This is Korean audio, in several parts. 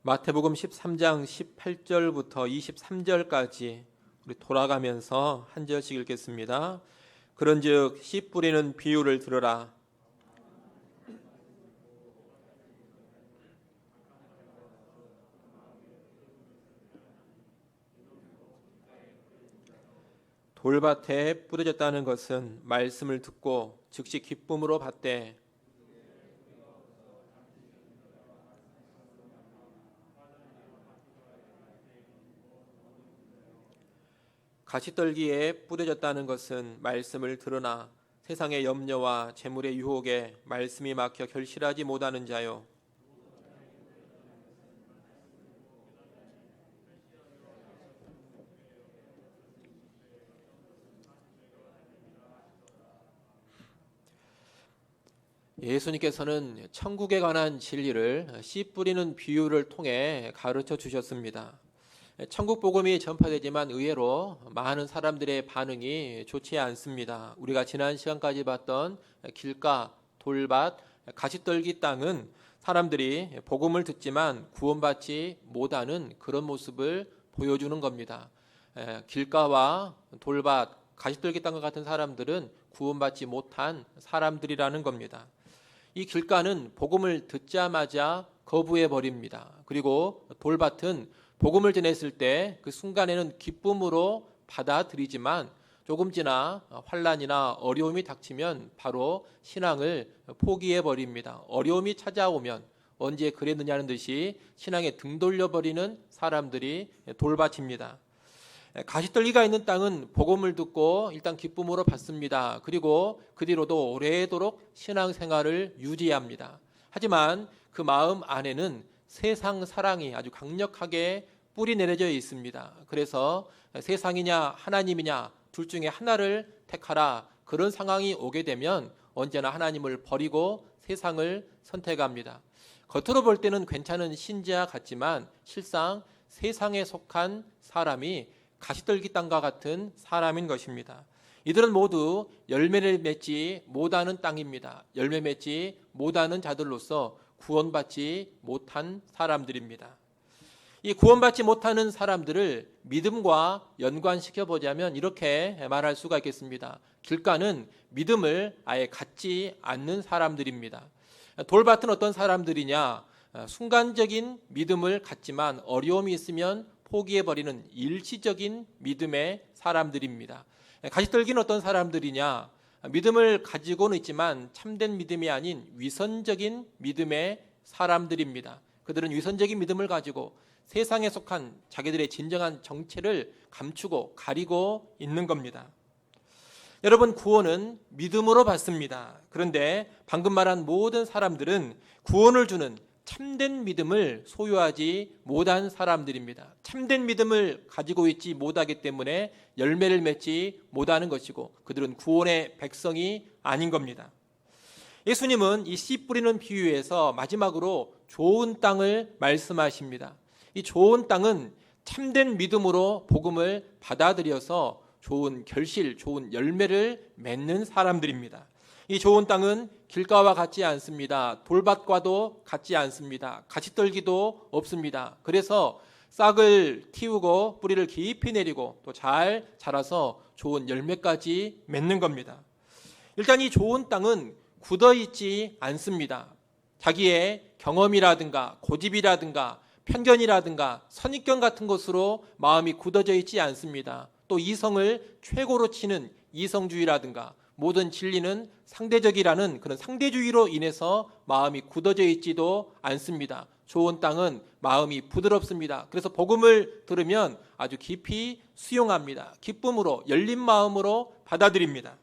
마태복음 13장 18절부터 23절까지 우리 돌아가면서 한 절씩 읽겠습니다. 그런즉 씨 뿌리는 비유를 들으라. 돌밭에 뿌려졌다는 것은 말씀을 듣고 즉시 기쁨으로 받되 가시떨기에 뿌려졌다는 것은 말씀을 들으나 세상의 염려와 재물의 유혹에 말씀이 막혀 결실하지 못하는 자요. 예수님께서는 천국에 관한 진리를 씨 뿌리는 비유를 통해 가르쳐 주셨습니다. 천국 복음이 전파되지만 의외로 많은 사람들의 반응이 좋지 않습니다. 우리가 지난 시간까지 봤던 길가, 돌밭, 가시떨기 땅은 사람들이 복음을 듣지만 구원받지 못하는 그런 모습을 보여주는 겁니다. 길가와 돌밭, 가시떨기 땅과 같은 사람들은 구원받지 못한 사람들이라는 겁니다. 이 길가는 복음을 듣자마자 거부해 버립니다. 그리고 돌밭은 복음을 전했을 때 그 순간에는 기쁨으로 받아들이지만 조금 지나 환난이나 어려움이 닥치면 바로 신앙을 포기해 버립니다. 어려움이 찾아오면 언제 그랬느냐는 듯이 신앙에 등 돌려버리는 사람들이 돌밭입니다. 가시떨기가 있는 땅은 복음을 듣고 일단 기쁨으로 받습니다. 그리고 그 뒤로도 오래도록 신앙생활을 유지합니다. 하지만 그 마음 안에는 세상 사랑이 아주 강력하게 뿌리 내려져 있습니다. 그래서 세상이냐 하나님이냐 둘 중에 하나를 택하라, 그런 상황이 오게 되면 언제나 하나님을 버리고 세상을 선택합니다. 겉으로 볼 때는 괜찮은 신자 같지만 실상 세상에 속한 사람이 가시떨기 땅과 같은 사람인 것입니다. 이들은 모두 열매를 맺지 못하는 땅입니다. 열매 맺지 못하는 자들로서 구원받지 못한 사람들입니다. 이 구원받지 못하는 사람들을 믿음과 연관시켜 보자면 이렇게 말할 수가 있겠습니다. 길가는 믿음을 아예 갖지 않는 사람들입니다. 돌밭은 어떤 사람들이냐? 순간적인 믿음을 갖지만 어려움이 있으면 포기해버리는 일시적인 믿음의 사람들입니다. 가시떨기는 어떤 사람들이냐? 믿음을 가지고는 있지만 참된 믿음이 아닌 위선적인 믿음의 사람들입니다. 그들은 위선적인 믿음을 가지고 세상에 속한 자기들의 진정한 정체를 감추고 가리고 있는 겁니다. 여러분, 구원은 믿음으로 받습니다. 그런데 방금 말한 모든 사람들은 구원을 주는 참된 믿음을 소유하지 못한 사람들입니다. 참된 믿음을 가지고 있지 못하기 때문에 열매를 맺지 못하는 것이고 그들은 구원의 백성이 아닌 겁니다. 예수님은 이 씨 뿌리는 비유에서 마지막으로 좋은 땅을 말씀하십니다. 이 좋은 땅은 참된 믿음으로 복음을 받아들여서 좋은 결실, 좋은 열매를 맺는 사람들입니다. 이 좋은 땅은 길가와 같지 않습니다. 돌밭과도 같지 않습니다. 가시떨기도 없습니다. 그래서 싹을 틔우고 뿌리를 깊이 내리고 또 잘 자라서 좋은 열매까지 맺는 겁니다. 일단 이 좋은 땅은 굳어있지 않습니다. 자기의 경험이라든가 고집이라든가 편견이라든가 선입견 같은 것으로 마음이 굳어져 있지 않습니다. 또 이성을 최고로 치는 이성주의라든가 모든 진리는 상대적이라는 그런 상대주의로 인해서 마음이 굳어져 있지도 않습니다. 좋은 땅은 마음이 부드럽습니다. 그래서 복음을 들으면 아주 깊이 수용합니다. 기쁨으로 열린 마음으로 받아들입니다.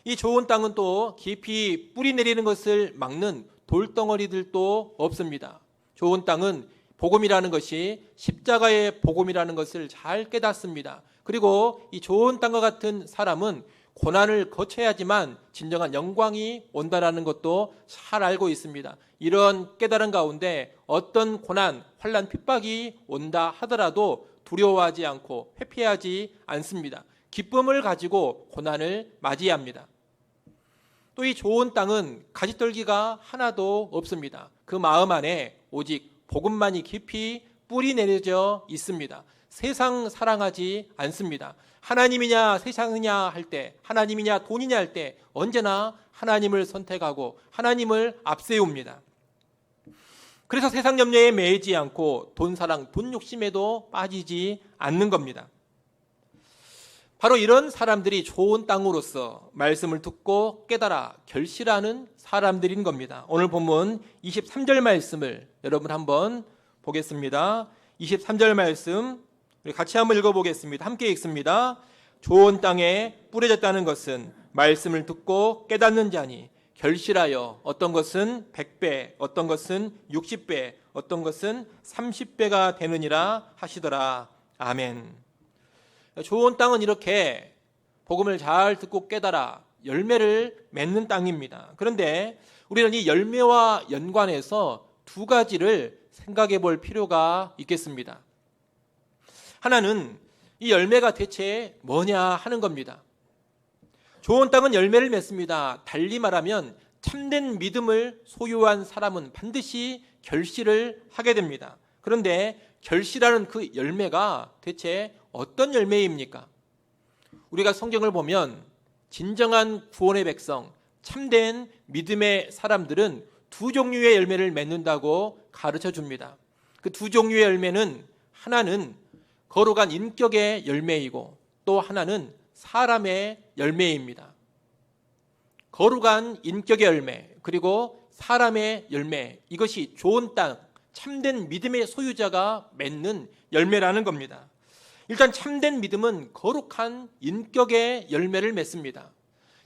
이 좋은 땅은 또 깊이 뿌리 내리는 것을 막는 돌덩어리들도 없습니다. 좋은 땅은 복음이라는 것이 십자가의 복음이라는 것을 잘 깨닫습니다. 그리고 이 좋은 땅과 같은 사람은 고난을 거쳐야지만 진정한 영광이 온다라는 것도 잘 알고 있습니다. 이런 깨달은 가운데 어떤 고난, 환난, 핍박이 온다 하더라도 두려워하지 않고 회피하지 않습니다. 기쁨을 가지고 고난을 맞이합니다. 또 이 좋은 땅은 가시떨기가 하나도 없습니다. 그 마음 안에 오직 복음만이 깊이 뿌리 내려져 있습니다. 세상 사랑하지 않습니다. 하나님이냐 세상이냐 할 때, 하나님이냐 돈이냐 할 때 언제나 하나님을 선택하고 하나님을 앞세웁니다. 그래서 세상 염려에 매이지 않고 돈 사랑, 돈 욕심에도 빠지지 않는 겁니다. 바로 이런 사람들이 좋은 땅으로서 말씀을 듣고 깨달아 결실하는 사람들인 겁니다. 오늘 본문 23절 말씀을 여러분 한번 보겠습니다. 23절 말씀 우리 같이 한번 읽어보겠습니다. 함께 읽습니다. 좋은 땅에 뿌려졌다는 것은 말씀을 듣고 깨닫는 자니 결실하여 어떤 것은 100배, 어떤 것은 60배, 어떤 것은 30배가 되느니라 하시더라. 아멘. 좋은 땅은 이렇게 복음을 잘 듣고 깨달아 열매를 맺는 땅입니다. 그런데 우리는 이 열매와 연관해서 두 가지를 생각해 볼 필요가 있겠습니다. 하나는 이 열매가 대체 뭐냐 하는 겁니다. 좋은 땅은 열매를 맺습니다. 달리 말하면 참된 믿음을 소유한 사람은 반드시 결실을 하게 됩니다. 그런데 결실하는 그 열매가 대체 어떤 열매입니까? 우리가 성경을 보면 진정한 구원의 백성, 참된 믿음의 사람들은 두 종류의 열매를 맺는다고 가르쳐 줍니다. 그 두 종류의 열매는 하나는 거룩한 인격의 열매이고 또 하나는 사람의 열매입니다. 거룩한 인격의 열매 그리고 사람의 열매, 이것이 좋은 땅, 참된 믿음의 소유자가 맺는 열매라는 겁니다. 일단 참된 믿음은 거룩한 인격의 열매를 맺습니다.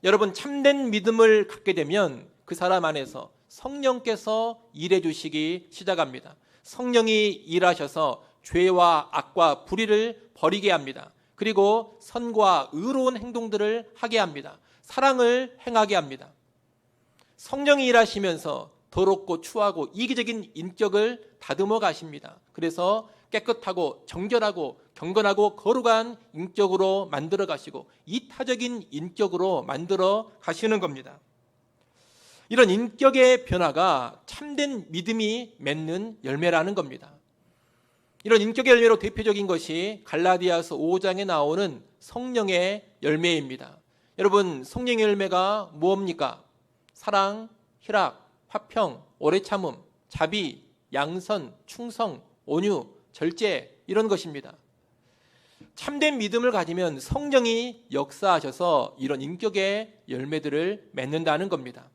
여러분, 참된 믿음을 갖게 되면 그 사람 안에서 성령께서 일해 주시기 시작합니다. 성령이 일하셔서 죄와 악과 불의를 버리게 합니다. 그리고 선과 의로운 행동들을 하게 합니다. 사랑을 행하게 합니다. 성령이 일하시면서 더럽고 추하고 이기적인 인격을 다듬어 가십니다. 그래서 깨끗하고 정결하고 경건하고 거룩한 인격으로 만들어 가시고 이타적인 인격으로 만들어 가시는 겁니다. 이런 인격의 변화가 참된 믿음이 맺는 열매라는 겁니다. 이런 인격의 열매로 대표적인 것이 갈라디아서 5장에 나오는 성령의 열매입니다. 여러분, 성령의 열매가 무엇입니까? 사랑, 희락, 화평, 오래 참음, 자비, 양선, 충성, 온유, 절제, 이런 것입니다. 참된 믿음을 가지면 성령이 역사하셔서 이런 인격의 열매들을 맺는다는 겁니다.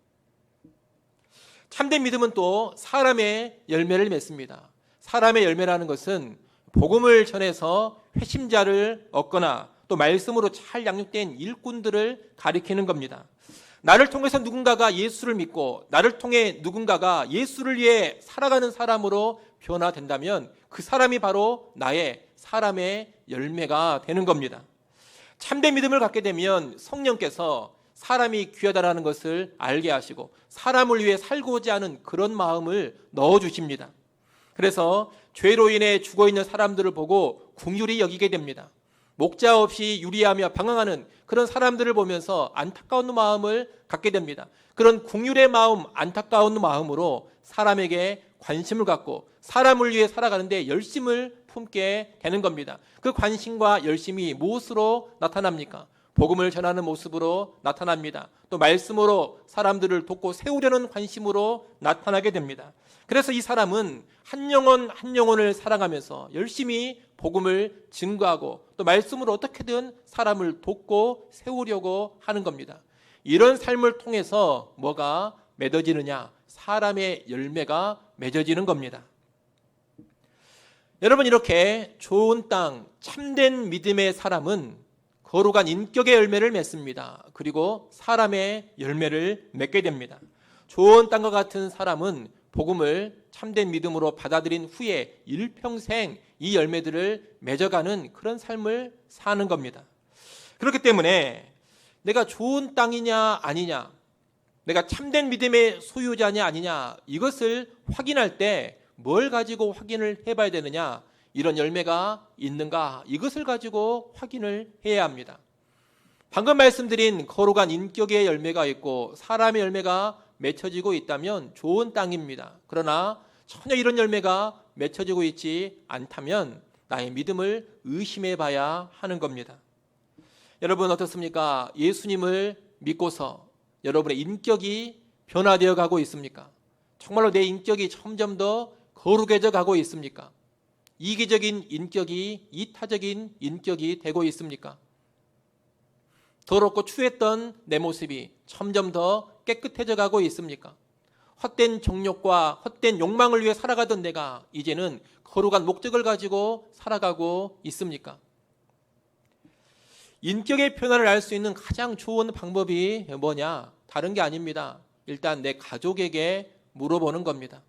참된 믿음은 또 사람의 열매를 맺습니다. 사람의 열매라는 것은 복음을 전해서 회심자를 얻거나 또 말씀으로 잘 양육된 일꾼들을 가리키는 겁니다. 나를 통해서 누군가가 예수를 믿고 나를 통해 누군가가 예수를 위해 살아가는 사람으로 변화된다면 그 사람이 바로 나의 사람의 열매가 되는 겁니다. 참된 믿음을 갖게 되면 성령께서 사람이 귀하다라는 것을 알게 하시고 사람을 위해 살고자 하는 그런 마음을 넣어주십니다. 그래서 죄로 인해 죽어있는 사람들을 보고 긍휼히 여기게 됩니다. 목자 없이 유리하며 방황하는 그런 사람들을 보면서 안타까운 마음을 갖게 됩니다. 그런 긍휼의 마음, 안타까운 마음으로 사람에게 관심을 갖고 사람을 위해 살아가는데 열심을 품게 되는 겁니다. 그 관심과 열심이 무엇으로 나타납니까? 복음을 전하는 모습으로 나타납니다. 또 말씀으로 사람들을 돕고 세우려는 관심으로 나타나게 됩니다. 그래서 이 사람은 한 영혼 한 영혼을 사랑하면서 열심히 복음을 증거하고 또 말씀으로 어떻게든 사람을 돕고 세우려고 하는 겁니다. 이런 삶을 통해서 뭐가 맺어지느냐? 사람의 열매가 맺어지는 겁니다. 여러분, 이렇게 좋은 땅, 참된 믿음의 사람은 거룩한 인격의 열매를 맺습니다. 그리고 사람의 열매를 맺게 됩니다. 좋은 땅과 같은 사람은 복음을 참된 믿음으로 받아들인 후에 일평생 이 열매들을 맺어가는 그런 삶을 사는 겁니다. 그렇기 때문에 내가 좋은 땅이냐 아니냐, 내가 참된 믿음의 소유자냐 아니냐, 이것을 확인할 때 뭘 가지고 확인을 해봐야 되느냐, 이런 열매가 있는가, 이것을 가지고 확인을 해야 합니다. 방금 말씀드린 거룩한 인격의 열매가 있고 사람의 열매가 맺혀지고 있다면 좋은 땅입니다. 그러나 전혀 이런 열매가 맺혀지고 있지 않다면 나의 믿음을 의심해 봐야 하는 겁니다. 여러분 어떻습니까? 예수님을 믿고서 여러분의 인격이 변화되어 가고 있습니까? 정말로 내 인격이 점점 더 거룩해져 가고 있습니까? 이기적인 인격이 이타적인 인격이 되고 있습니까? 더럽고 추했던 내 모습이 점점 더 깨끗해져 가고 있습니까? 헛된 정욕과 헛된 욕망을 위해 살아가던 내가 이제는 거룩한 목적을 가지고 살아가고 있습니까? 인격의 변화를 알 수 있는 가장 좋은 방법이 뭐냐? 다른 게 아닙니다. 일단 내 가족에게 물어보는 겁니다.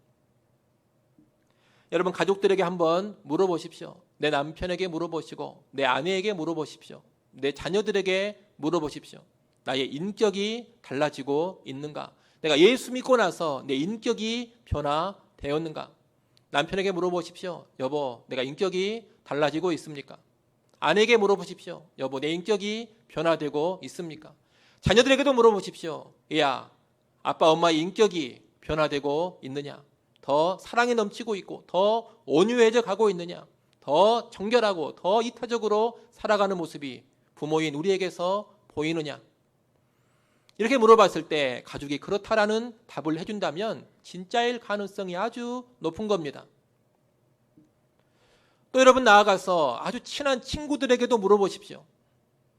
여러분 가족들에게 한번 물어보십시오. 내 남편에게 물어보시고 내 아내에게 물어보십시오. 내 자녀들에게 물어보십시오. 나의 인격이 달라지고 있는가? 내가 예수 믿고 나서 내 인격이 변화되었는가? 남편에게 물어보십시오. 여보, 내가 인격이 달라지고 있습니까? 아내에게 물어보십시오. 여보, 내 인격이 변화되고 있습니까? 자녀들에게도 물어보십시오. 야, 아빠, 엄마의 인격이 변화되고 있느냐? 더 사랑이 넘치고 있고 더 온유해져 가고 있느냐? 더 정결하고 더 이타적으로 살아가는 모습이 부모인 우리에게서 보이느냐? 이렇게 물어봤을 때 가족이 그렇다라는 답을 해준다면 진짜일 가능성이 아주 높은 겁니다. 또 여러분 나아가서 아주 친한 친구들에게도 물어보십시오.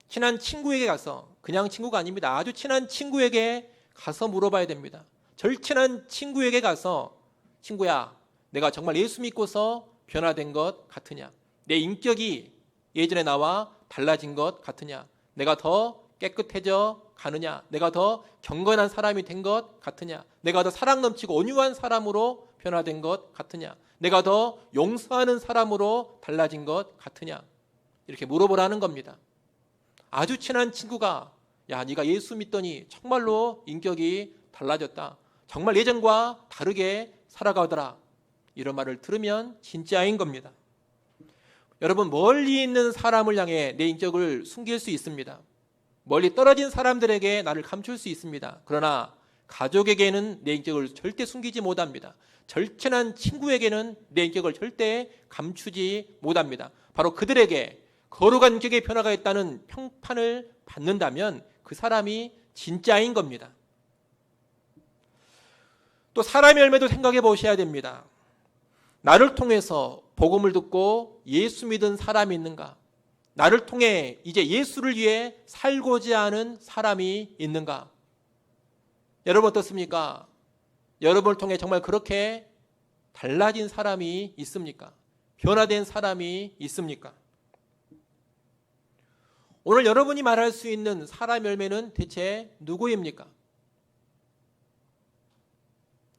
친한 친구에게 가서, 그냥 친구가 아닙니다. 아주 친한 친구에게 가서 물어봐야 됩니다. 절친한 친구에게 가서 친구야, 내가 정말 예수 믿고서 변화된 것 같으냐? 내 인격이 예전에 나와 달라진 것 같으냐? 내가 더 깨끗해져 가느냐? 내가 더 경건한 사람이 된 것 같으냐? 내가 더 사랑 넘치고 온유한 사람으로 변화된 것 같으냐? 내가 더 용서하는 사람으로 달라진 것 같으냐? 이렇게 물어보라는 겁니다. 아주 친한 친구가 야, 네가 예수 믿더니 정말로 인격이 달라졌다. 정말 예전과 다르게 살아가더라. 이런 말을 들으면 진짜인 겁니다. 여러분 멀리 있는 사람을 향해 내 인격을 숨길 수 있습니다. 멀리 떨어진 사람들에게 나를 감출 수 있습니다. 그러나 가족에게는 내 인격을 절대 숨기지 못합니다. 절친한 친구에게는 내 인격을 절대 감추지 못합니다. 바로 그들에게 거룩한 인격의 변화가 있다는 평판을 받는다면 그 사람이 진짜인 겁니다. 또 사람의 열매도 생각해 보셔야 됩니다. 나를 통해서 복음을 듣고 예수 믿은 사람이 있는가? 나를 통해 이제 예수를 위해 살고자 하는 사람이 있는가? 여러분 어떻습니까? 여러분을 통해 정말 그렇게 달라진 사람이 있습니까? 변화된 사람이 있습니까? 오늘 여러분이 말할 수 있는 사람 열매는 대체 누구입니까?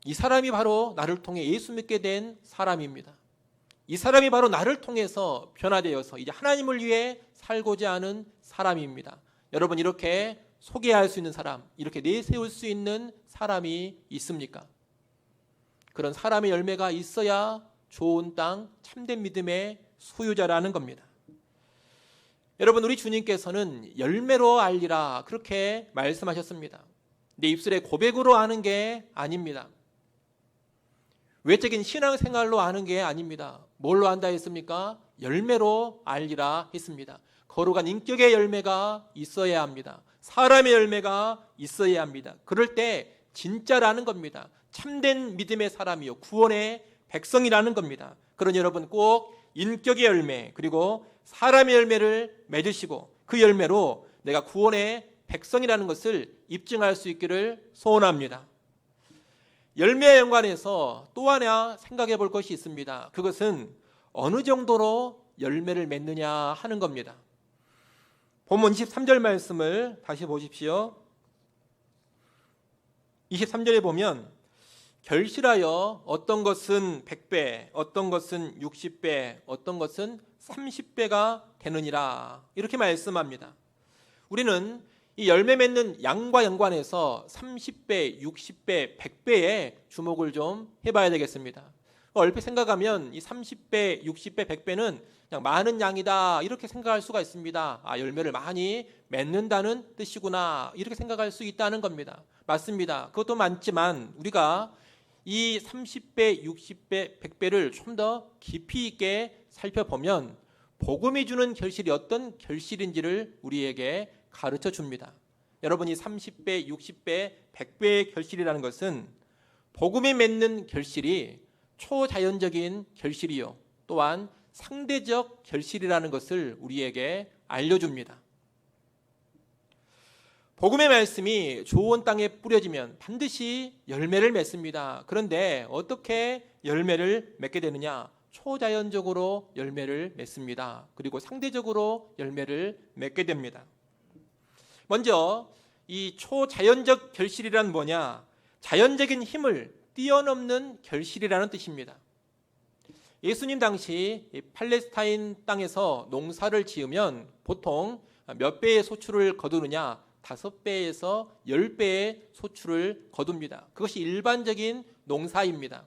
이 사람이 바로 나를 통해 예수 믿게 된 사람입니다. 이 사람이 바로 나를 통해서 변화되어서 이제 하나님을 위해 살고자 하는 사람입니다. 여러분 이렇게 소개할 수 있는 사람, 이렇게 내세울 수 있는 사람이 있습니까? 그런 사람의 열매가 있어야 좋은 땅, 참된 믿음의 소유자라는 겁니다. 여러분 우리 주님께서는 열매로 알리라 그렇게 말씀하셨습니다. 내 입술에 고백으로 아는 게 아닙니다. 외적인 신앙생활로 아는 게 아닙니다. 뭘로 안다 했습니까? 열매로 알리라 했습니다. 거룩한 인격의 열매가 있어야 합니다. 사람의 열매가 있어야 합니다. 그럴 때 진짜라는 겁니다. 참된 믿음의 사람이요 구원의 백성이라는 겁니다. 그러니 여러분 꼭 인격의 열매 그리고 사람의 열매를 맺으시고 그 열매로 내가 구원의 백성이라는 것을 입증할 수 있기를 소원합니다. 열매에 연관해서 또 하나 생각해 볼 것이 있습니다. 그것은 어느 정도로 열매를 맺느냐 하는 겁니다. 본문 23절 말씀을 다시 보십시오. 23절에 보면 결실하여 어떤 것은 100배, 어떤 것은 60배, 어떤 것은 30배가 되느니라 이렇게 말씀합니다. 우리는 이 열매 맺는 양과 연관해서 30배, 60배, 100배에 주목을 좀 해봐야 되겠습니다. 얼핏 생각하면 이 30배, 60배, 100배는 그냥 많은 양이다 이렇게 생각할 수가 있습니다. 아, 열매를 많이 맺는다는 뜻이구나 이렇게 생각할 수 있다는 겁니다. 맞습니다. 그것도 많지만 우리가 이 30배, 60배, 100배를 좀 더 깊이 있게 살펴보면 복음이 주는 결실이 어떤 결실인지를 우리에게 가르쳐 줍니다. 여러분이 30배, 60배, 100배의 결실이라는 것은 복음이 맺는 결실이 초자연적인 결실이요, 또한 상대적 결실이라는 것을 우리에게 알려줍니다. 복음의 말씀이 좋은 땅에 뿌려지면 반드시 열매를 맺습니다. 그런데 어떻게 열매를 맺게 되느냐? 초자연적으로 열매를 맺습니다. 그리고 상대적으로 열매를 맺게 됩니다. 먼저 이 초자연적 결실이란 뭐냐? 자연적인 힘을 뛰어넘는 결실이라는 뜻입니다. 예수님 당시 팔레스타인 땅에서 농사를 지으면 보통 몇 배의 소출을 거두느냐? 5배에서 10배의 소출을 거둡니다. 그것이 일반적인 농사입니다.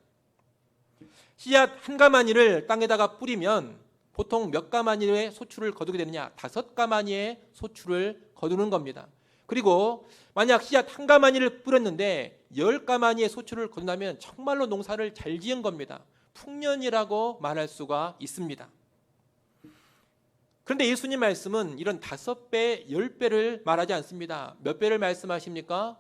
씨앗 한 가마니를 땅에다가 뿌리면 보통 몇 가마니의 소출을 거두게 되느냐? 5가마니의 소출을 거두는 겁니다. 그리고 만약 씨앗 한 가마니를 뿌렸는데 10가마니의 소출을 거둔다면 정말로 농사를 잘 지은 겁니다. 풍년이라고 말할 수가 있습니다. 그런데 예수님 말씀은 이런 5배, 10배를 말하지 않습니다. 몇 배를 말씀하십니까?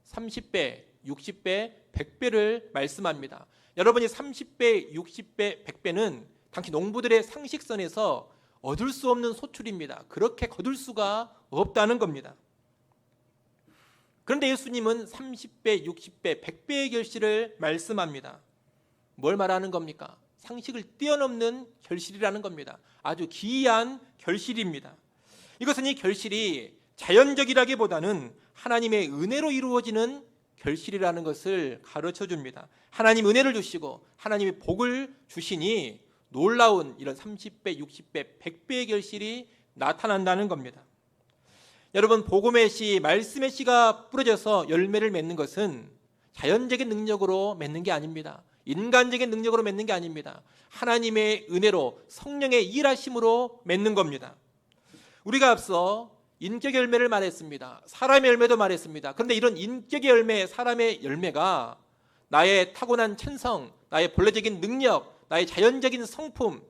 30배, 60배, 100배를 말씀합니다. 여러분이 30배, 60배, 100배는 당시 농부들의 상식선에서 얻을 수 없는 소출입니다. 그렇게 거둘 수가 없다는 겁니다. 그런데 예수님은 30배, 60배, 100배의 결실을 말씀합니다. 뭘 말하는 겁니까? 상식을 뛰어넘는 결실이라는 겁니다. 아주 기이한 결실입니다. 이것은 이 결실이 자연적이라기보다는 하나님의 은혜로 이루어지는 결실이라는 것을 가르쳐 줍니다. 하나님 은혜를 주시고 하나님이 복을 주시니 놀라운 이런 30배, 60배, 100배의 결실이 나타난다는 겁니다. 여러분, 복음의 씨, 말씀의 씨가 뿌려져서 열매를 맺는 것은 자연적인 능력으로 맺는 게 아닙니다. 인간적인 능력으로 맺는 게 아닙니다. 하나님의 은혜로 성령의 일하심으로 맺는 겁니다. 우리가 앞서 인격 열매를 말했습니다. 사람의 열매도 말했습니다. 그런데 이런 인격의 열매, 사람의 열매가 나의 타고난 천성, 나의 본래적인 능력, 나의 자연적인 성품,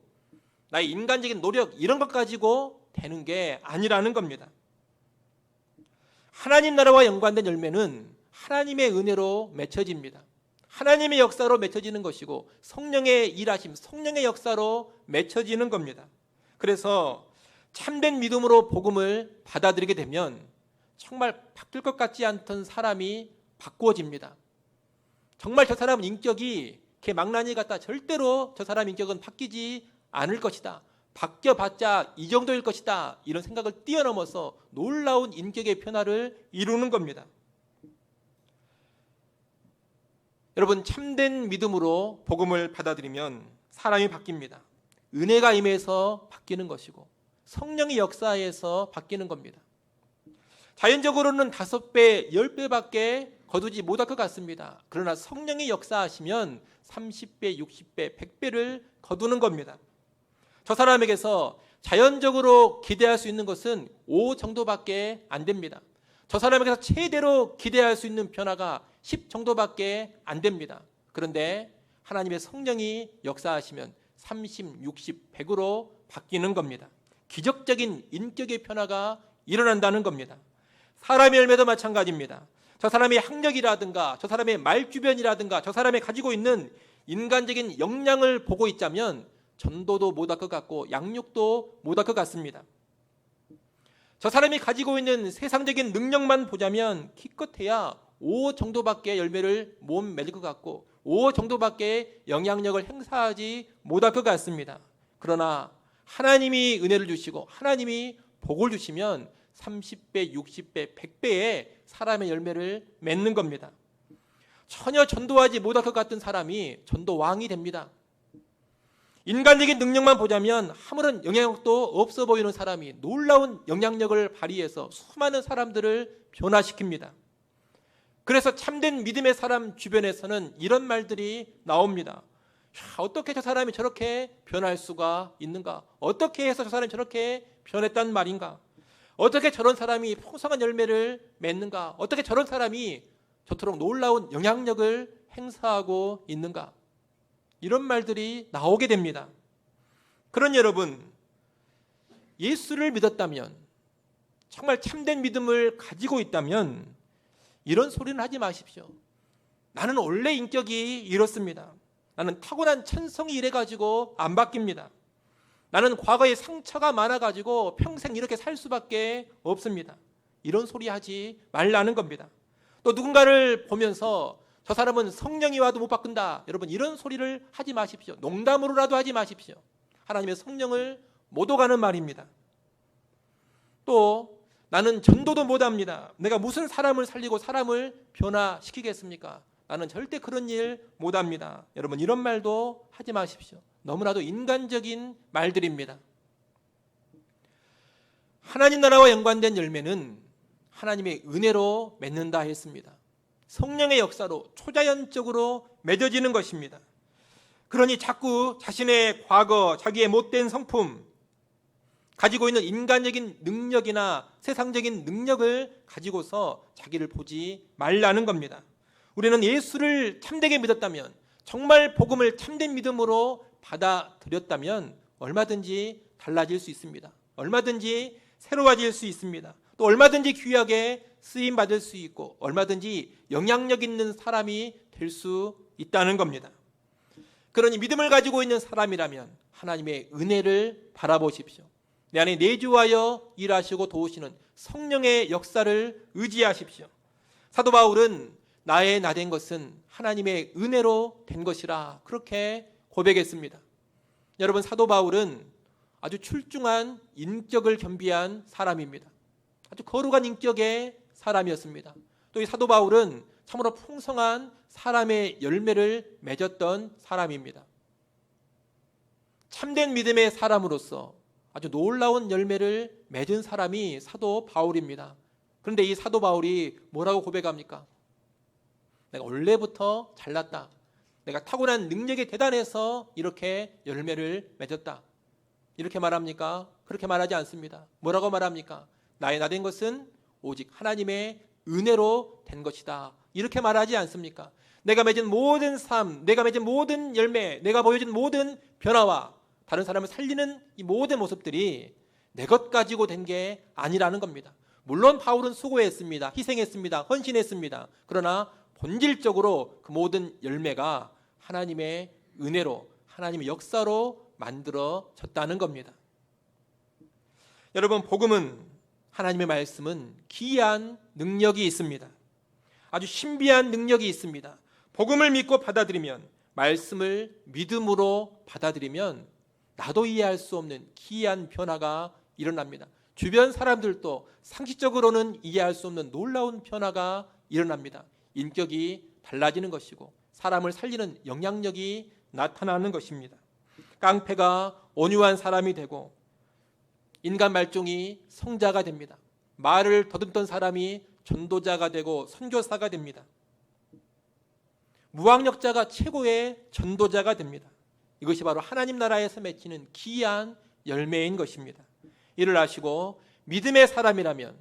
나의 인간적인 노력, 이런 것 가지고 되는 게 아니라는 겁니다. 하나님 나라와 연관된 열매는 하나님의 은혜로 맺혀집니다. 하나님의 역사로 맺혀지는 것이고 성령의 일하심, 성령의 역사로 맺혀지는 겁니다. 그래서 참된 믿음으로 복음을 받아들이게 되면 정말 바뀔 것 같지 않던 사람이 바꾸어집니다. 정말 저 사람 인격이 개 망나니 같다. 절대로 저 사람 인격은 바뀌지 않을 것이다. 바뀌어봤자 이 정도일 것이다. 이런 생각을 뛰어넘어서 놀라운 인격의 변화를 이루는 겁니다. 여러분, 참된 믿음으로 복음을 받아들이면 사람이 바뀝니다. 은혜가 임해서 바뀌는 것이고 성령의 역사에서 바뀌는 겁니다. 자연적으로는 5배, 10배밖에 거두지 못할 것 같습니다. 그러나 성령의 역사하시면 30배, 60배, 100배를 거두는 겁니다. 저 사람에게서 자연적으로 기대할 수 있는 것은 5 정도밖에 안 됩니다. 저 사람에게서 최대로 기대할 수 있는 변화가 10 정도밖에 안 됩니다. 그런데 하나님의 성령이 역사하시면 30, 60, 100으로 바뀌는 겁니다. 기적적인 인격의 변화가 일어난다는 겁니다. 사람의 열매도 마찬가지입니다. 저 사람의 학력이라든가 저 사람의 말주변이라든가 저 사람이 가지고 있는 인간적인 역량을 보고 있자면 전도도 못할 것 같고 양육도 못할 것 같습니다. 저 사람이 가지고 있는 세상적인 능력만 보자면 기껏해야 5 정도밖에 열매를 못 맺을 것 같고 5 정도밖에 영향력을 행사하지 못할 것 같습니다. 그러나 하나님이 은혜를 주시고 하나님이 복을 주시면 30배, 60배, 100배의 사람의 열매를 맺는 겁니다. 전혀 전도하지 못할 것 같은 사람이 전도왕이 됩니다. 인간적인 능력만 보자면 아무런 영향력도 없어 보이는 사람이 놀라운 영향력을 발휘해서 수많은 사람들을 변화시킵니다. 그래서 참된 믿음의 사람 주변에서는 이런 말들이 나옵니다. 어떻게 저 사람이 저렇게 변할 수가 있는가? 어떻게 해서 저 사람이 저렇게 변했단 말인가? 어떻게 저런 사람이 풍성한 열매를 맺는가? 어떻게 저런 사람이 저토록 놀라운 영향력을 행사하고 있는가? 이런 말들이 나오게 됩니다. 그런 여러분, 예수를 믿었다면, 정말 참된 믿음을 가지고 있다면 이런 소리는 하지 마십시오. 나는 원래 인격이 이렇습니다. 나는 타고난 천성이 이래가지고 안 바뀝니다. 나는 과거에 상처가 많아가지고 평생 이렇게 살 수밖에 없습니다. 이런 소리 하지 말라는 겁니다. 또 누군가를 보면서 저 사람은 성령이 와도 못 바꾼다. 여러분, 이런 소리를 하지 마십시오. 농담으로라도 하지 마십시오. 하나님의 성령을 못 오가는 말입니다. 또 나는 전도도 못합니다. 내가 무슨 사람을 살리고 사람을 변화시키겠습니까? 나는 절대 그런 일 못합니다. 여러분, 이런 말도 하지 마십시오. 너무나도 인간적인 말들입니다. 하나님 나라와 연관된 열매는 하나님의 은혜로 맺는다 했습니다. 성령의 역사로 초자연적으로 맺어지는 것입니다. 그러니 자꾸 자신의 과거, 자기의 못된 성품, 가지고 있는 인간적인 능력이나 세상적인 능력을 가지고서 자기를 보지 말라는 겁니다. 우리는 예수를 참되게 믿었다면, 정말 복음을 참된 믿음으로 받아들였다면 얼마든지 달라질 수 있습니다. 얼마든지 새로워질 수 있습니다. 또 얼마든지 귀하게 쓰임받을 수 있고 얼마든지 영향력 있는 사람이 될 수 있다는 겁니다. 그러니 믿음을 가지고 있는 사람이라면 하나님의 은혜를 바라보십시오. 내 안에 내주하여 일하시고 도우시는 성령의 역사를 의지하십시오. 사도 바울은 나의 나 된 것은 하나님의 은혜로 된 것이라 그렇게 고백했습니다. 여러분, 사도 바울은 아주 출중한 인격을 겸비한 사람입니다. 아주 거룩한 인격의 사람이었습니다. 또 이 사도 바울은 참으로 풍성한 사람의 열매를 맺었던 사람입니다. 참된 믿음의 사람으로서 아주 놀라운 열매를 맺은 사람이 사도 바울입니다. 그런데 이 사도 바울이 뭐라고 고백합니까? 내가 원래부터 잘났다. 내가 타고난 능력이 대단해서 이렇게 열매를 맺었다. 이렇게 말합니까? 그렇게 말하지 않습니다. 뭐라고 말합니까? 나의 나 된 것은 오직 하나님의 은혜로 된 것이다. 이렇게 말하지 않습니까? 내가 맺은 모든 삶, 내가 맺은 모든 열매, 내가 보여준 모든 변화와 다른 사람을 살리는 이 모든 모습들이 내 것 가지고 된 게 아니라는 겁니다. 물론 바울은 수고했습니다. 희생했습니다. 헌신했습니다. 그러나 본질적으로 그 모든 열매가 하나님의 은혜로, 하나님의 역사로 만들어졌다는 겁니다. 여러분, 복음은, 하나님의 말씀은 기이한 능력이 있습니다. 아주 신비한 능력이 있습니다. 복음을 믿고 받아들이면, 말씀을 믿음으로 받아들이면 나도 이해할 수 없는 기이한 변화가 일어납니다. 주변 사람들도 상식적으로는 이해할 수 없는 놀라운 변화가 일어납니다. 인격이 달라지는 것이고 사람을 살리는 영향력이 나타나는 것입니다. 깡패가 온유한 사람이 되고 인간 말종이 성자가 됩니다. 말을 더듬던 사람이 전도자가 되고 선교사가 됩니다. 무학력자가 최고의 전도자가 됩니다. 이것이 바로 하나님 나라에서 맺히는 기이한 열매인 것입니다. 이를 아시고 믿음의 사람이라면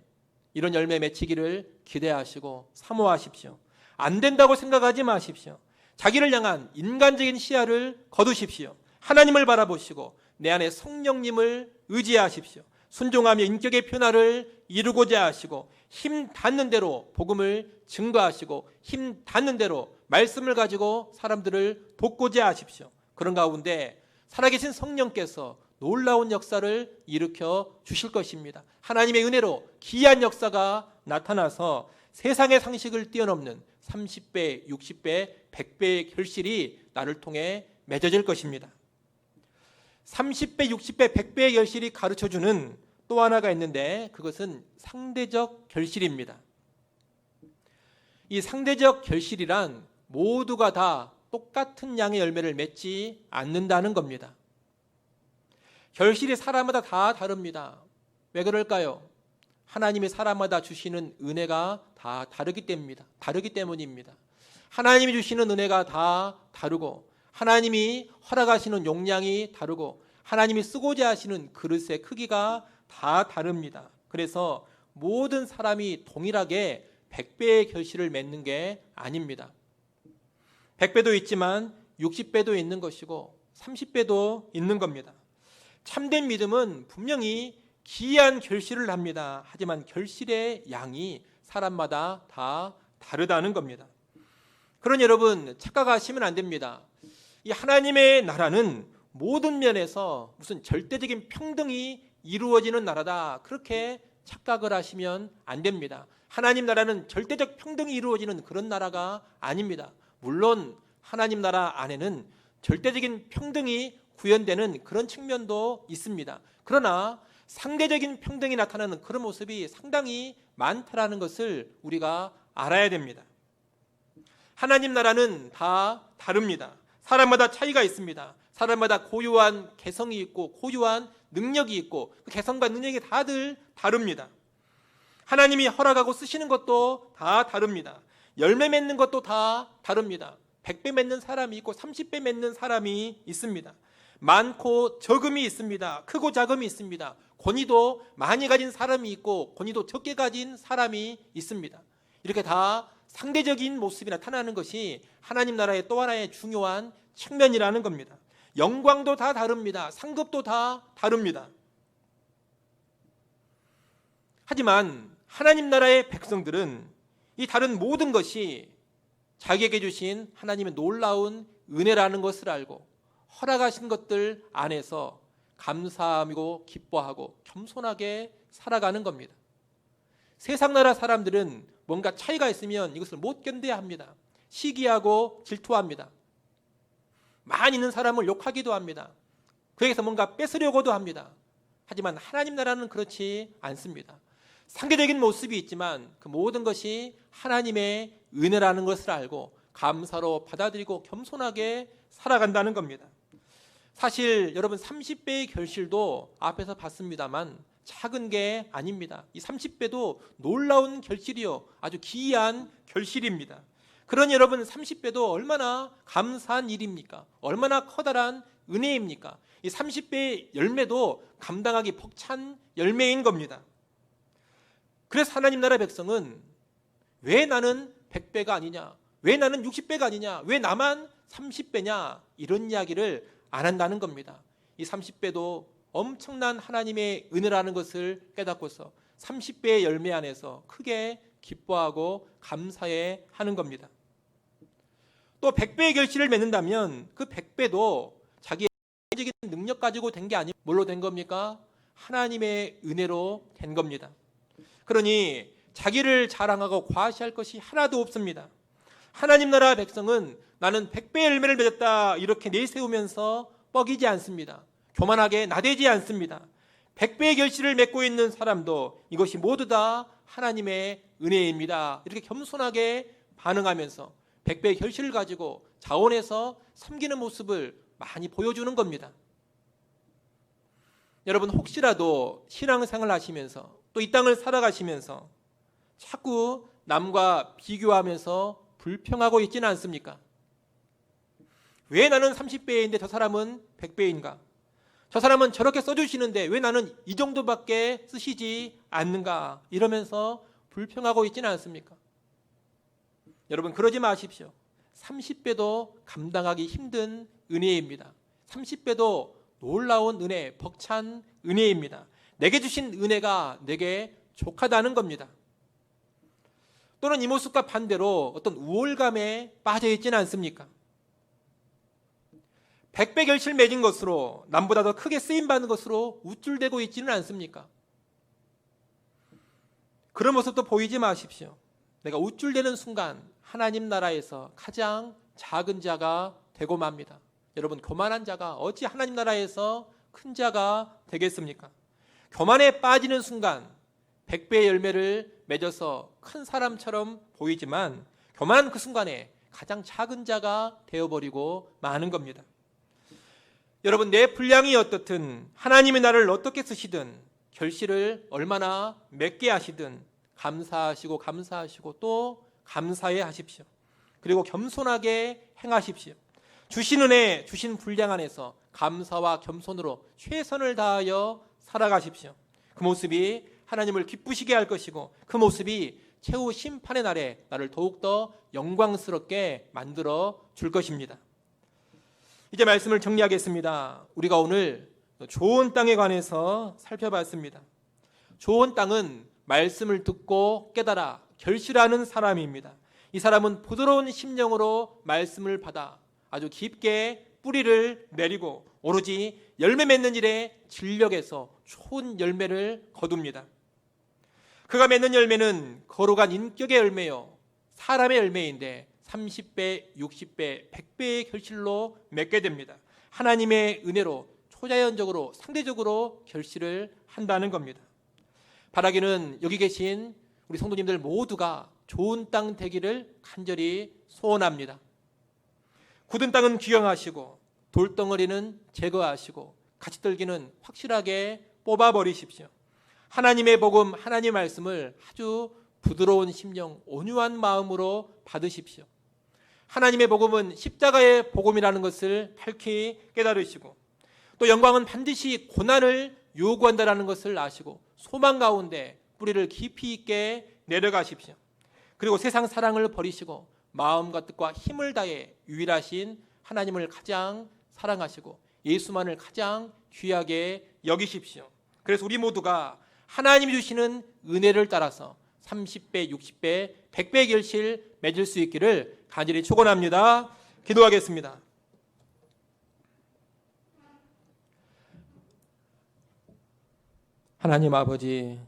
이런 열매 맺히기를 기대하시고 사모하십시오. 안 된다고 생각하지 마십시오. 자기를 향한 인간적인 시야를 거두십시오. 하나님을 바라보시고 내 안에 성령님을 의지하십시오. 순종하며 인격의 변화를 이루고자 하시고 힘 닿는 대로 복음을 증거하시고 힘 닿는 대로 말씀을 가지고 사람들을 돕고자 하십시오. 그런 가운데 살아계신 성령께서 놀라운 역사를 일으켜 주실 것입니다. 하나님의 은혜로 기이한 역사가 나타나서 세상의 상식을 뛰어넘는 30배, 60배, 100배의 결실이 나를 통해 맺어질 것입니다. 30배, 60배, 100배의 결실이 가르쳐주는 또 하나가 있는데 그것은 상대적 결실입니다. 이 상대적 결실이란 모두가 다 똑같은 양의 열매를 맺지 않는다는 겁니다. 결실이 사람마다 다 다릅니다. 왜 그럴까요? 하나님이 사람마다 주시는 은혜가 다 다르기 때문입니다. 하나님이 주시는 은혜가 다 다르고 하나님이 허락하시는 용량이 다르고 하나님이 쓰고자 하시는 그릇의 크기가 다 다릅니다. 그래서 모든 사람이 동일하게 100배의 결실을 맺는 게 아닙니다. 100배도 있지만 60배도 있는 것이고 30배도 있는 겁니다. 참된 믿음은 분명히 기이한 결실을 합니다. 하지만 결실의 양이 사람마다 다 다르다는 겁니다. 그러니 여러분 착각하시면 안 됩니다. 이 하나님의 나라는 모든 면에서 무슨 절대적인 평등이 이루어지는 나라다, 그렇게 착각을 하시면 안 됩니다. 하나님 나라는 절대적 평등이 이루어지는 그런 나라가 아닙니다. 물론 하나님 나라 안에는 절대적인 평등이 구현되는 그런 측면도 있습니다. 그러나 상대적인 평등이 나타나는 그런 모습이 상당히 많다라는 것을 우리가 알아야 됩니다. 하나님 나라는 다 다릅니다. 사람마다 차이가 있습니다. 사람마다 고유한 개성이 있고 고유한 능력이 있고 그 개성과 능력이 다들 다릅니다. 하나님이 허락하고 쓰시는 것도 다 다릅니다. 열매 맺는 것도 다 다릅니다. 100배 맺는 사람이 있고 30배 맺는 사람이 있습니다. 많고 적음이 있습니다. 크고 작음이 있습니다. 권위도 많이 가진 사람이 있고 권위도 적게 가진 사람이 있습니다. 이렇게 다 상대적인 모습이 나타나는 것이 하나님 나라의 또 하나의 중요한 측면이라는 겁니다. 영광도 다 다릅니다. 상급도 다 다릅니다. 하지만 하나님 나라의 백성들은 이 다른 모든 것이 자기에게 주신 하나님의 놀라운 은혜라는 것을 알고 허락하신 것들 안에서 감사하고 기뻐하고 겸손하게 살아가는 겁니다. 세상 나라 사람들은 뭔가 차이가 있으면 이것을 못 견뎌야 합니다. 시기하고 질투합니다. 많이 있는 사람을 욕하기도 합니다. 그에게서 뭔가 뺏으려고도 합니다. 하지만 하나님 나라는 그렇지 않습니다. 상대적인 모습이 있지만 그 모든 것이 하나님의 은혜라는 것을 알고 감사로 받아들이고 겸손하게 살아간다는 겁니다. 사실 여러분 30배의 결실도 앞에서 봤습니다만 작은 게 아닙니다. 이 30배도 놀라운 결실이요, 아주 기이한 결실입니다. 그러니 여러분 30배도 얼마나 감사한 일입니까? 얼마나 커다란 은혜입니까? 이 30배의 열매도 감당하기 벅찬 열매인 겁니다. 그래서 하나님 나라 백성은 왜 나는 100배가 아니냐, 왜 나는 60배가 아니냐, 왜 나만 30배냐, 이런 이야기를 안 한다는 겁니다. 이 30배도 엄청난 하나님의 은혜라는 것을 깨닫고서 30배의 열매 안에서 크게 기뻐하고 감사해 하는 겁니다. 또 100배의 결실을 맺는다면 그 100배도 자기의 적인 능력 가지고 된 게 아니고 뭘로 된 겁니까? 하나님의 은혜로 된 겁니다. 그러니 자기를 자랑하고 과시할 것이 하나도 없습니다. 하나님 나라 백성은 나는 100배의 열매를 맺었다 이렇게 내세우면서 뻐기지 않습니다. 교만하게 나대지 않습니다. 100배의 결실을 맺고 있는 사람도 이것이 모두 다 하나님의 은혜입니다. 이렇게 겸손하게 반응하면서 100배의 결실을 가지고 자원해서 섬기는 모습을 많이 보여주는 겁니다. 여러분 혹시라도 신앙생활 하시면서 또 이 땅을 살아가시면서 자꾸 남과 비교하면서 불평하고 있지는 않습니까? 왜 나는 30배인데 저 사람은 100배인가? 저 사람은 저렇게 써주시는데 왜 나는 이 정도밖에 쓰시지 않는가? 이러면서 불평하고 있지는 않습니까? 여러분 그러지 마십시오. 30배도 감당하기 힘든 은혜입니다. 30배도 놀라운 은혜, 벅찬 은혜입니다. 내게 주신 은혜가 내게 족하다는 겁니다. 또는 이 모습과 반대로 어떤 우월감에 빠져 있지는 않습니까? 100배 결실 맺은 것으로 남보다 더 크게 쓰임받는 것으로 우쭐대고 있지는 않습니까? 그런 모습도 보이지 마십시오. 내가 우쭐대는 순간 하나님 나라에서 가장 작은 자가 되고 맙니다. 여러분 교만한 자가 어찌 하나님 나라에서 큰 자가 되겠습니까? 교만에 빠지는 순간 100배의 열매를 맺어서 큰 사람처럼 보이지만 교만한 그 순간에 가장 작은 자가 되어버리고 마는 겁니다. 여러분 내 분량이 어떻든 하나님의 나를 어떻게 쓰시든 결실을 얼마나 맺게 하시든 감사하시고 감사하시고 또 감사해 하십시오. 그리고 겸손하게 행하십시오. 주신 은혜, 주신 분량 안에서 감사와 겸손으로 최선을 다하여 살아가십시오. 그 모습이 하나님을 기쁘시게 할 것이고 그 모습이 최후 심판의 날에 나를 더욱더 영광스럽게 만들어 줄 것입니다. 이제 말씀을 정리하겠습니다. 우리가 오늘 좋은 땅에 관해서 살펴봤습니다. 좋은 땅은 말씀을 듣고 깨달아 결실하는 사람입니다. 이 사람은 부드러운 심령으로 말씀을 받아 아주 깊게 뿌리를 내리고 오로지 열매 맺는 일에 진력해서 좋은 열매를 거둡니다. 그가 맺는 열매는 거룩한 인격의 열매요, 사람의 열매인데 30배, 60배, 100배의 결실로 맺게 됩니다. 하나님의 은혜로 초자연적으로 상대적으로 결실을 한다는 겁니다. 바라기는 여기 계신 우리 성도님들 모두가 좋은 땅 되기를 간절히 소원합니다. 굳은 땅은 귀경하시고 돌덩어리는 제거하시고 가시떨기는 확실하게 뽑아버리십시오. 하나님의 복음, 하나님의 말씀을 아주 부드러운 심령, 온유한 마음으로 받으십시오. 하나님의 복음은 십자가의 복음이라는 것을 밝히 깨달으시고 또 영광은 반드시 고난을 요구한다는 것을 아시고 소망 가운데 뿌리를 깊이 있게 내려가십시오. 그리고 세상 사랑을 버리시고 마음과 뜻과 힘을 다해 유일하신 하나님을 가장 사랑하시고 예수만을 가장 귀하게 여기십시오. 그래서 우리 모두가 하나님이 주시는 은혜를 따라서 30배, 60배, 100배 결실 맺을 수 있기를 간절히 축원합니다. 기도하겠습니다. 하나님 아버지,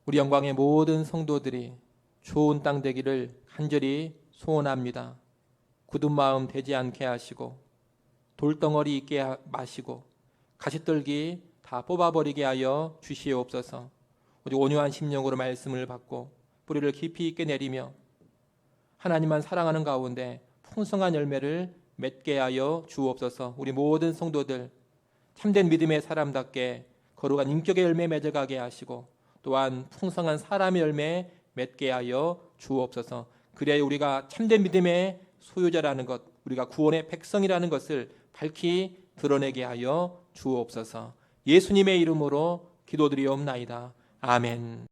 우리 영광의 모든 성도들이 좋은 땅 되기를 간절히 소원합니다. 굳은 마음 되지 않게 하시고 돌덩어리 있게 마시고 가시떨기 다 뽑아버리게 하여 주시옵소서. 오직 온유한 심령으로 말씀을 받고 뿌리를 깊이 있게 내리며 하나님만 사랑하는 가운데 풍성한 열매를 맺게 하여 주옵소서. 우리 모든 성도들 참된 믿음의 사람답게 거룩한 인격의 열매 맺어가게 하시고 또한 풍성한 사람의 열매 맺게 하여 주옵소서. 그래야 우리가 참된 믿음의 소유자라는 것, 우리가 구원의 백성이라는 것을 밝히 드러내게 하여 주옵소서. 예수님의 이름으로 기도드리옵나이다. 아멘.